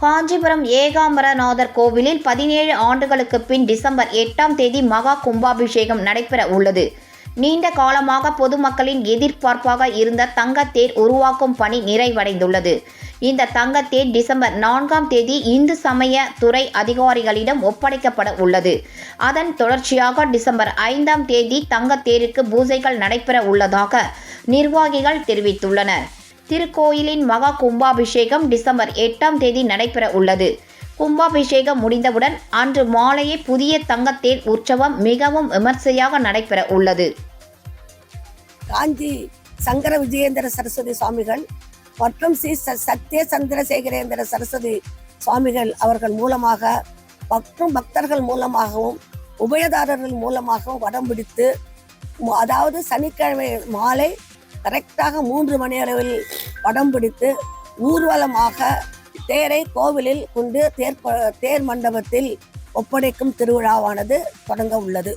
காஞ்சிபுரம் ஏகாம்பரநாதர் கோவிலில் 17 ஆண்டுகளுக்கு பின் டிசம்பர் 8ஆம் தேதி மகா கும்பாபிஷேகம் நடைபெற உள்ளது. நீண்ட காலமாக பொதுமக்களின் எதிர்பார்ப்பாக இருந்த தங்கத்தேர் உருவாக்கும் பணி நிறைவடைந்துள்ளது. இந்த தங்கத்தேர் டிசம்பர் 4ஆம் தேதி இந்து சமய துறை அதிகாரிகளிடம் ஒப்படைக்கப்பட உள்ளது. அதன் தொடர்ச்சியாக டிசம்பர் 5ஆம் தேதி தங்கத்தேருக்கு பூஜைகள் நடைபெற உள்ளதாக நிர்வாகிகள் தெரிவித்துள்ளனர். திருக்கோயிலின் மகா கும்பாபிஷேகம் டிசம்பர் 8ஆம் தேதி நடைபெற உள்ளது. கும்பாபிஷேகம் முடிந்தவுடன் அன்று மாலையே புதிய தங்கத்தேர் உற்சவம் மிகவும் விமர்சையாக நடைபெற உள்ளது. காஞ்சி சங்கர விஜயேந்திர சரஸ்வதி சுவாமிகள் மற்றும் ஸ்ரீ சத்ய சந்திரசேகரேந்திர சரஸ்வதி சுவாமிகள் அவர்கள் மூலமாக மற்றும் பக்தர்கள் மூலமாகவும் உபயதாரர்கள் மூலமாகவும் வடம் பிடித்து, அதாவது சனிக்கிழமை மாலை கரெக்டாக 3 மணி அளவில் வடம் பிடித்து ஊர்வலமாக தேரை கோவிலில் கொண்டு தேர் மண்டபத்தில் ஒப்படைக்கும் திருவிழாவானது தொடங்க உள்ளது.